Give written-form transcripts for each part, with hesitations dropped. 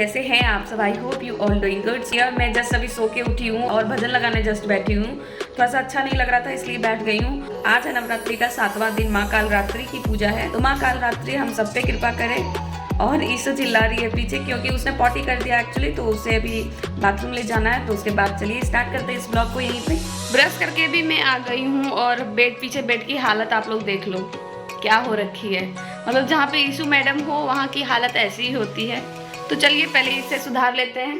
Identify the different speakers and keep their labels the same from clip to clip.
Speaker 1: कैसे हैं आप सब? I hope you all doing good. यार मैं जस्ट अभी सो के उठी हूँ और भजन लगाने जस्ट बैठी हूँ। थोड़ा सा अच्छा नहीं लग रहा था इसलिए बैठ गई हूँ। आज है नवरात्रि का 7वां दिन, माँ कालरात्रि की पूजा है। तो माँ कालरात्रि हम सब पे कृपा करे। और ईशु चिल्ला रही है पीछे क्योंकि उसने पॉटी कर दिया एक्चुअली, तो उसे अभी बाथरूम ले जाना है। तो उसके बाद चलिए स्टार्ट करते हैं इस ब्लॉग को यहीं पे। ब्रश करके भी मैं आ गई हूँ और पीछे बेड की हालत आप लोग देख लो क्या हो रखी है। मतलब जहाँ पे ईशु मैडम हो वहाँ की हालत ऐसी ही होती है। तो चलिए पहले इसे सुधार लेते हैं।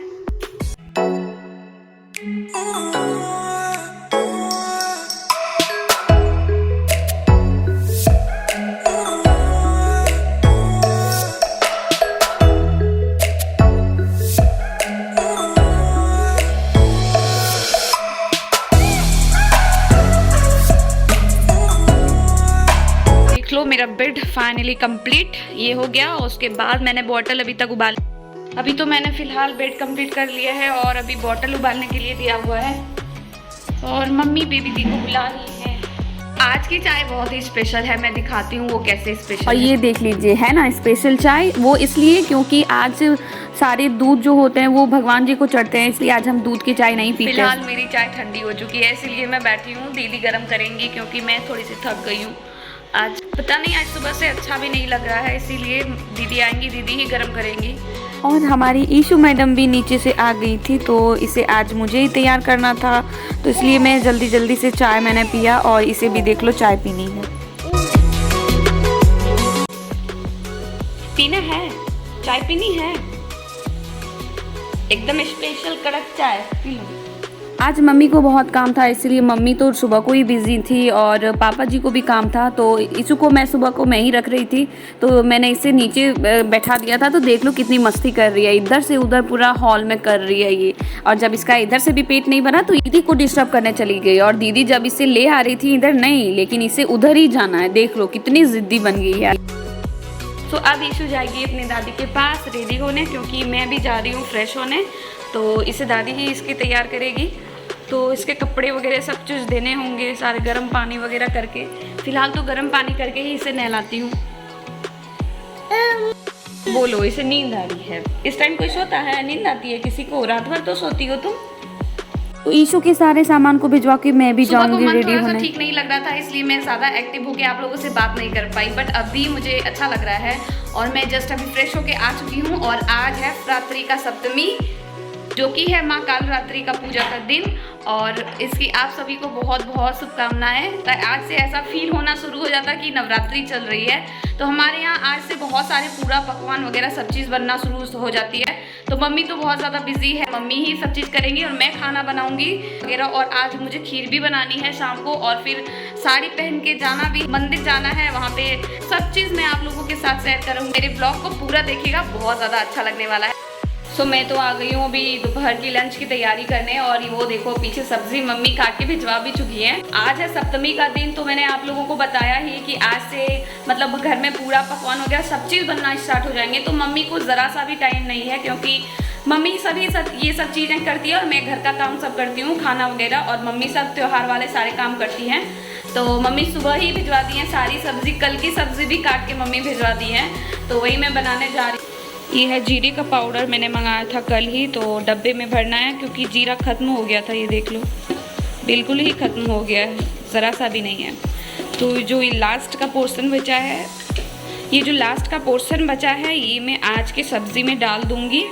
Speaker 1: लो मेरा बेड फाइनली कंप्लीट ये हो गया। और उसके बाद मैंने बॉटल अभी तक उबाल, अभी तो मैंने फिलहाल बेड कंप्लीट कर लिया है और अभी बॉटल उबालने के लिए दिया हुआ है। और मम्मी बेबी दी को बुला रही है। आज की चाय बहुत ही स्पेशल है, मैं दिखाती हूँ वो कैसे स्पेशल
Speaker 2: और ये देख लीजिए है ना स्पेशल चाय। वो इसलिए क्योंकि आज सारे दूध जो होते हैं वो भगवान जी को चढ़ते हैं, इसलिए आज हम दूध की चाय नहीं पीते।
Speaker 1: फिलहाल मेरी चाय ठंडी हो चुकी है इसलिए मैं बैठी हूँ। दीदी गर्म करेंगी क्योंकि मैं थोड़ी सी थक गई हूँ आज। पता नहीं आज सुबह से अच्छा भी नहीं लग रहा है, इसीलिए दीदी आएंगी, दीदी ही गर्म करेंगी।
Speaker 2: और हमारी ईशु मैडम भी नीचे से आ गई थी, तो इसे आज मुझे ही तैयार करना था, तो इसलिए मैं जल्दी जल्दी से चाय मैंने पिया। और इसे भी देख लो चाय पीनी है।
Speaker 1: पीना है, चाय पीनी है, एकदम स्पेशल कड़क चाय पी लो।
Speaker 2: आज मम्मी को बहुत काम था, इसलिए मम्मी तो सुबह को ही बिजी थी और पापा जी को भी काम था। तो ईशु को मैं सुबह को मैं ही रख रही थी, तो मैंने इसे नीचे बैठा दिया था। तो देख लो कितनी मस्ती कर रही है, इधर से उधर पूरा हॉल में कर रही है ये। और जब इसका इधर से भी पेट नहीं भरा तो दीदी को डिस्टर्ब करने चली गई। और दीदी जब इसे ले आ रही थी इधर नहीं, लेकिन इसे उधर ही जाना है। देख लो कितनी जिद्दी बन गई है।
Speaker 1: तो अब ईशु जाएगी अपनी दादी के पास रेडी होने, क्योंकि मैं भी जा रही हूँ फ्रेश होने। तो इसे दादी ही इसकी तैयार करेगी। तो इसके कपड़े वगैरह सब कुछ देने होंगे सारे, गर्म पानी वगैरह करके। फिलहाल तो गर्म पानी करके ही इसे नहलाती हूँ। बोलो, इसे नींद आ रही है। इस टाइम कोई सोता है? नींद आती है किसी को? रात भर तो सोती हो तुम।
Speaker 2: तो ईशु के सारे सामान को भिजवा के मैं भी जाऊंगी रेडी होने।
Speaker 1: ठीक नहीं लग रहा था इसलिए मैं ज़्यादा एक्टिव होकर आप लोगों से बात नहीं कर पाई, बट अभी मुझे अच्छा लग रहा है। और मैं जस्ट अभी फ्रेश होके आ चुकी हूँ। और आज है रात्रि का सप्तमी, जो कि है माँ कालरात्रि का पूजा का दिन। और इसकी आप सभी को बहुत बहुत शुभकामनाएं। तो आज से ऐसा फील होना शुरू हो जाता कि नवरात्रि चल रही है। तो हमारे यहाँ आज से बहुत सारे पूरा पकवान वगैरह सब चीज़ बनना शुरू हो जाती है। तो मम्मी तो बहुत ज़्यादा बिजी है, मम्मी ही सब चीज़ करेंगी और मैं खाना बनाऊंगी वगैरह। और आज मुझे खीर भी बनानी है शाम को। और फिर साड़ी पहन के जाना भी, मंदिर जाना है, वहाँ पे सब चीज़ मैं आप लोगों के साथ शेयर करूँगी। मेरे ब्लॉग को पूरा देखिएगा, बहुत ज़्यादा अच्छा लगने वाला है। सो मैं तो आ गई हूँ अभी दोपहर की लंच की तैयारी करने। और वो देखो पीछे सब्जी मम्मी काट के भिजवा भी चुकी है। आज है सप्तमी का दिन, तो मैंने आप लोगों को बताया ही कि आज से मतलब घर में पूरा पकवान वगैरह सब चीज़ बनना स्टार्ट हो जाएंगे। तो मम्मी को ज़रा सा भी टाइम नहीं है, क्योंकि मम्मी ये सब चीज़ें करती है और मैं घर का काम सब करती हूँ, खाना वगैरह। और मम्मी सब त्यौहार वाले सारे काम करती हैं। तो मम्मी सुबह ही भिजवा दी हैं सारी सब्जी, कल की सब्जी भी काट के मम्मी भिजवा दी हैं। तो वही मैं बनाने जा रही हूँ। ये है जीरे का पाउडर, मैंने मंगाया था कल ही, तो डब्बे में भरना है क्योंकि जीरा ख़त्म हो गया था। ये देख लो बिल्कुल ही ख़त्म हो गया है, ज़रा सा भी नहीं है। तो जो ये लास्ट का पोर्शन बचा है, ये जो लास्ट का पोर्शन बचा है ये मैं आज की सब्ज़ी में डाल दूँगी।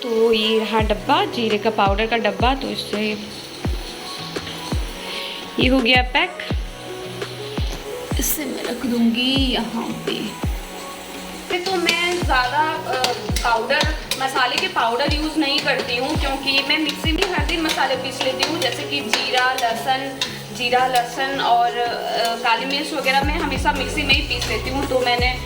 Speaker 1: तो ये रहा डब्बा, जीरे का पाउडर का डब्बा। तो इससे ये हो गया पैक। इससे मैं रख दूंगी यहाँ पे। तो मैं ज़्यादा पाउडर, मसाले के पाउडर यूज़ नहीं करती हूँ, क्योंकि मैं मिक्सी में हर दिन मसाले पीस लेती हूँ। जैसे कि जीरा लहसुन और काली मिर्च वगैरह मैं हमेशा मिक्सी में ही पीस लेती हूँ। तो मैंने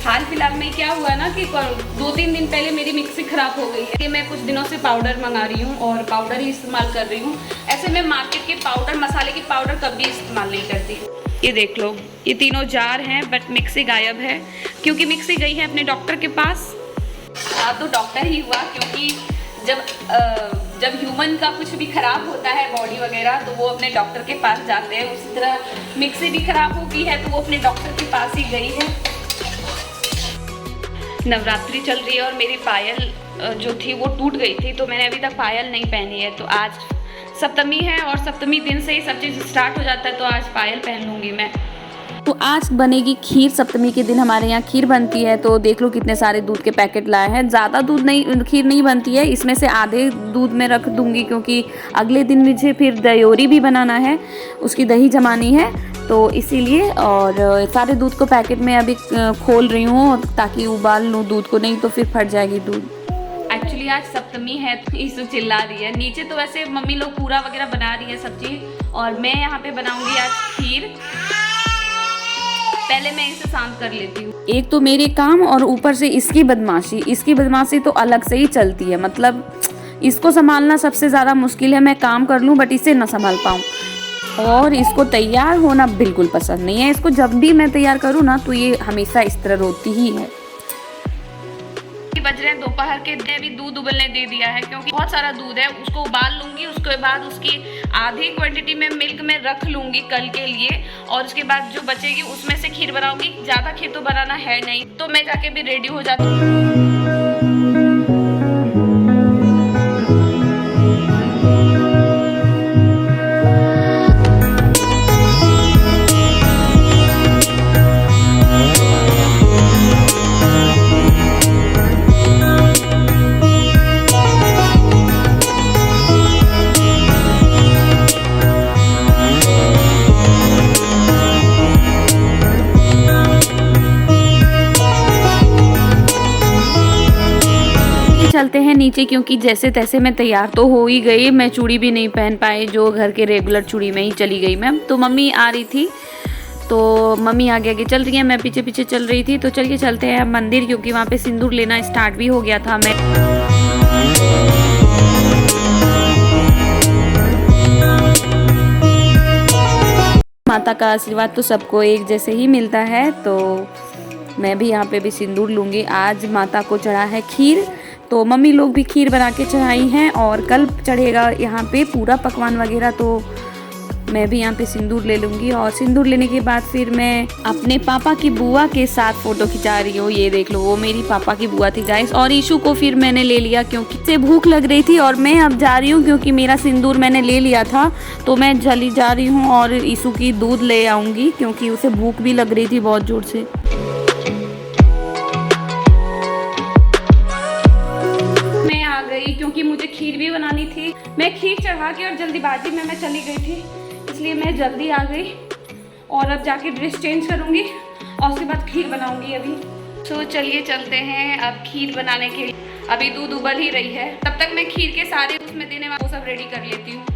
Speaker 1: हाल फिलहाल में क्या हुआ ना कि 2-3 दिन पहले मेरी मिक्सी ख़राब हो गई है। मैं कुछ दिनों से पाउडर मंगा रही हूँ और पाउडर ही इस्तेमाल कर रही हूँ। ऐसे मैं मार्केट के पाउडर, मसाले की पाउडर कभी इस्तेमाल नहीं करती। ये देख लो ये तीनों जार हैं, बट मिक्सी गायब है क्योंकि मिक्सी गई है अपने डॉक्टर के पास। तो डॉक्टर ही हुआ, क्योंकि जब ह्यूमन का कुछ भी खराब होता है बॉडी वगैरह तो वो अपने डॉक्टर के पास जाते हैं। उसी तरह मिक्सी भी खराब हो गई है तो वो अपने डॉक्टर के पास ही गई है। नवरात्रि चल रही है और मेरी पायल जो थी वो टूट गई थी, तो मैंने अभी तक पायल नहीं पहनी है। तो आज सप्तमी है और सप्तमी दिन से ही सब चीज़ स्टार्ट हो जाता है, तो आज पायल पहन लूँगी मैं।
Speaker 2: तो आज बनेगी खीर। सप्तमी के दिन हमारे यहाँ खीर बनती है। तो देख लो कितने सारे दूध के पैकेट लाए हैं। ज़्यादा दूध नहीं, खीर नहीं बनती है, इसमें से आधे दूध में रख दूंगी क्योंकि अगले दिन मुझे फिर दयोरी भी बनाना है, उसकी दही जमानी है, तो इसीलिए। और सारे दूध को पैकेट में अभी खोल रही हूँ ताकि उबाल लूँ दूध को, नहीं तो फिर फट जाएगी दूध।
Speaker 1: एक्चुअली आज सप्तमी है तो ईसु चिल्ला रही है। नीचे तो वैसे मम्मी लोग पूरा वगैरह बना रही है सब्जी, और मैं यहाँ पे बनाऊंगी आज खीर। पहले मैं इसे शांत कर लेती हूँ।
Speaker 2: एक तो मेरे काम और ऊपर से इसकी बदमाशी तो अलग से ही चलती है। मतलब इसको संभालना सबसे ज़्यादा मुश्किल है। मैं काम कर लूँ बट इसे ना संभाल पाऊँ। और इसको तैयार होना बिल्कुल पसंद नहीं है। इसको जब भी मैं तैयार करूँ ना तो ये हमेशा इस तरह रोती ही है।
Speaker 1: बज रहे हैं दोपहर के। अभी दूध उबलने दे दिया है क्योंकि बहुत सारा दूध है, उसको उबाल लूंगी। उसके बाद उसकी आधी क्वांटिटी में मिल्क में रख लूंगी कल के लिए, और उसके बाद जो बचेगी उसमें से खीर बनाऊंगी। ज़्यादा खीर तो बनाना है नहीं, तो मैं जाके भी रेडी हो जाती हूँ।
Speaker 2: चलते हैं नीचे क्योंकि जैसे तैसे मैं तैयार तो हो ही गई। मैं चूड़ी भी नहीं पहन पाई, जो घर के रेगुलर चूड़ी में ही चली गई मैं। तो मम्मी आ रही थी, तो मम्मी आगे आगे चल रही है, मैं पीछे पीछे चल रही थी। तो चलिए चलते हैं मंदिर, क्योंकि वहाँ पे सिंदूर लेना स्टार्ट भी हो गया था। मैं माता का आशीर्वाद तो सबको एक जैसे ही मिलता है, तो मैं भी यहाँ पे भी सिंदूर लूँगी। आज माता को चढ़ा है खीर, तो मम्मी लोग भी खीर बना के चढ़ाई हैं, और कल चढ़ेगा यहाँ पे पूरा पकवान वगैरह। तो मैं भी यहाँ पे सिंदूर ले लूँगी, और सिंदूर लेने के बाद फिर मैं अपने पापा की बुआ के साथ फ़ोटो खिंचा रही हूँ। ये देख लो, वो मेरी पापा की बुआ थी गाइस। और ईशु को फिर मैंने ले लिया क्योंकि से भूख लग रही थी, और मैं अब जा रही हूँ क्योंकि मेरा सिंदूर मैंने ले लिया था। तो मैं जल्दी जा रही हूँ और ईशु की दूध ले आऊँगी क्योंकि उसे भूख भी लग रही थी बहुत ज़ोर से।
Speaker 1: क्योंकि मुझे खीर भी बनानी थी। मैं खीर चढ़ा के और जल्दीबाजी में मैं चली गई थी, इसलिए मैं जल्दी आ गई। और अब जाके ड्रेस चेंज करूँगी और उसके बाद खीर बनाऊँगी अभी। तो चलिए चलते हैं अब खीर बनाने के लिए। अभी दूध उबल ही रही है, तब तक मैं खीर के सारे उसमें देने वाले वो सब रेडी कर लेती हूँ।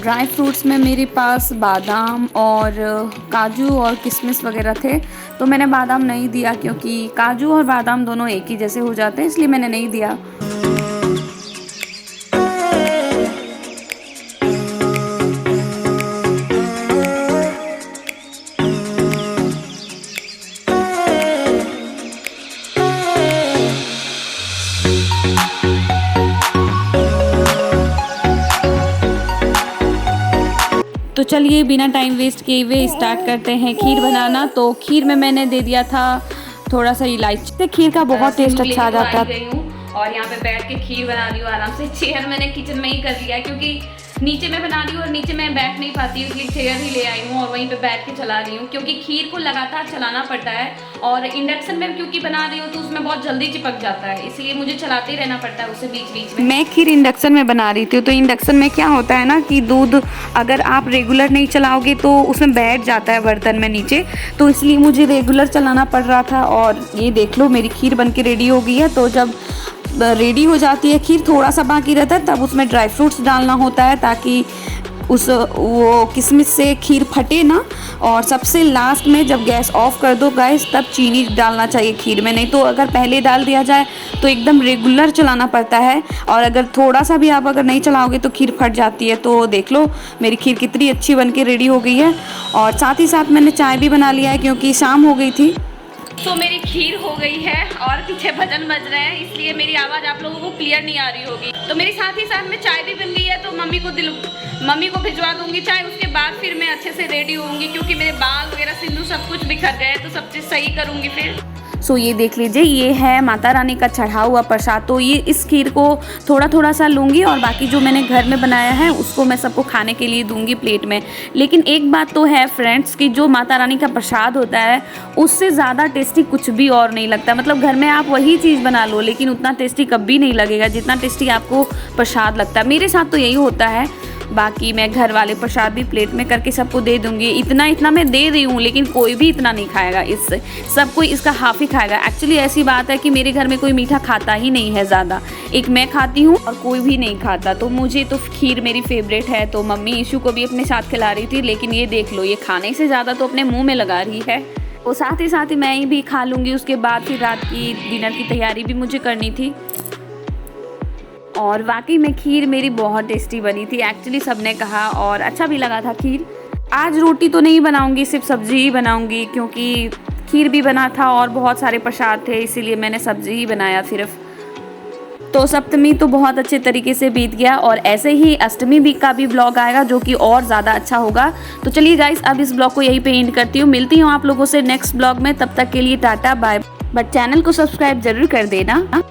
Speaker 2: ड्राई फ्रूट्स में मेरे पास बादाम और काजू और किशमिश वगैरह थे, तो मैंने बादाम नहीं दिया क्योंकि काजू और बादाम दोनों एक ही जैसे हो जाते हैं, इसलिए मैंने नहीं दिया। तो चलिए बिना टाइम वेस्ट किए हुए स्टार्ट करते हैं खीर बनाना। तो खीर में मैंने दे दिया था थोड़ा सा इलायची, तो खीर का बहुत टेस्ट अच्छा आ जाता है।
Speaker 1: और यहाँ पे बैठ के खीर बना रही हूँ आराम से। चेयर मैंने किचन में ही कर लिया है क्योंकि नीचे मैं बना रही हूँ और नीचे मैं बैठ नहीं पाती हूँ, इसलिए चेयर ही ले आई हूँ और वहीं पे बैठ के चला रही हूँ क्योंकि खीर को लगातार चलाना पड़ता है। और इंडक्शन में क्योंकि बना रही हूँ तो उसमें बहुत जल्दी चिपक जाता है, इसलिए मुझे चलाते ही रहना पड़ता है उसे बीच बीच में।
Speaker 2: मैं खीर इंडक्शन में बना रही थी, तो इंडक्शन में क्या होता है ना कि दूध अगर आप रेगुलर नहीं चलाओगे तो उसमें बैठ जाता है बर्तन में नीचे, तो इसलिए मुझे रेगुलर चलाना पड़ रहा था। और ये देख लो मेरी खीर बन के रेडी हो गई है। तो जब रेडी हो जाती है खीर, थोड़ा सा बाकी रहता है, तब उसमें ड्राई फ्रूट्स डालना होता है ताकि वो किशमिश से खीर फटे ना। और सबसे लास्ट में जब गैस ऑफ कर दो गैस, तब चीनी डालना चाहिए खीर में, नहीं तो अगर पहले डाल दिया जाए तो एकदम रेगुलर चलाना पड़ता है। और अगर थोड़ा सा भी आप अगर नहीं चलाओगे तो खीर फट जाती है। तो देख लो मेरी खीर कितनी अच्छी बन के रेडी हो गई है। और साथ ही साथ मैंने चाय भी बना लिया है क्योंकि शाम हो गई थी।
Speaker 1: तो मेरी खीर हो गई है और पीछे भजन बज रहे हैं, इसलिए मेरी आवाज़ आप लोगों को क्लियर नहीं आ रही होगी। तो मेरी साथ ही साथ में चाय भी बन गई है, तो मम्मी को भिजवा दूंगी चाय। उसके बाद फिर मैं अच्छे से रेडी होंगी, क्योंकि मेरे बाल वगैरह सिंदूर सब कुछ बिखर गए, तो सब चीज़ सही करूँगी फिर।
Speaker 2: सो ये देख लीजिए, ये है माता रानी का चढ़ा हुआ प्रसाद। तो ये इस खीर को थोड़ा थोड़ा सा लूँगी और बाकी जो मैंने घर में बनाया है उसको मैं सबको खाने के लिए दूंगी प्लेट में। लेकिन एक बात तो है फ्रेंड्स कि जो माता रानी का प्रसाद होता है उससे ज़्यादा टेस्टी कुछ भी और नहीं लगता। मतलब घर में आप वही चीज़ बना लो लेकिन उतना टेस्टी कभी नहीं लगेगा जितना टेस्टी आपको प्रसाद लगता है। मेरे साथ तो यही होता है। बाकी मैं घर वाले प्रसाद भी प्लेट में करके सबको दे दूंगी। इतना मैं दे रही हूँ लेकिन कोई भी इतना नहीं खाएगा, इससे सब कोई इसका हाफ ही खाएगा। एक्चुअली ऐसी बात है कि मेरे घर में कोई मीठा खाता ही नहीं है ज़्यादा, एक मैं खाती हूँ और कोई भी नहीं खाता। तो मुझे तो खीर मेरी फेवरेट है, तो मम्मी ईशू को भी अपने साथ खिला रही थी। लेकिन ये देख लो, ये खाने से ज़्यादा तो अपने मुँह में लगा रही है। और साथ ही मैं ही भी खा लूँगी। उसके बाद फिर रात की डिनर की तैयारी भी मुझे करनी थी। और वाकई में खीर मेरी बहुत टेस्टी बनी थी, एक्चुअली सबने कहा, और अच्छा भी लगा था खीर। आज रोटी तो नहीं बनाऊंगी, सिर्फ सब्ज़ी ही बनाऊंगी, क्योंकि खीर भी बना था और बहुत सारे प्रसाद थे, इसीलिए मैंने सब्ज़ी ही बनाया सिर्फ। तो सप्तमी तो बहुत अच्छे तरीके से बीत गया और ऐसे ही अष्टमी भी का भी ब्लॉग आएगा जो कि और ज़्यादा अच्छा होगा। तो चलिए गाइस, अब इस ब्लॉग को यहीं पे एंड करती हूँ। मिलती हूँ आप लोगों से नेक्स्ट ब्लॉग में, तब तक के लिए टाटा बाय। बट चैनल को सब्सक्राइब ज़रूर कर देना।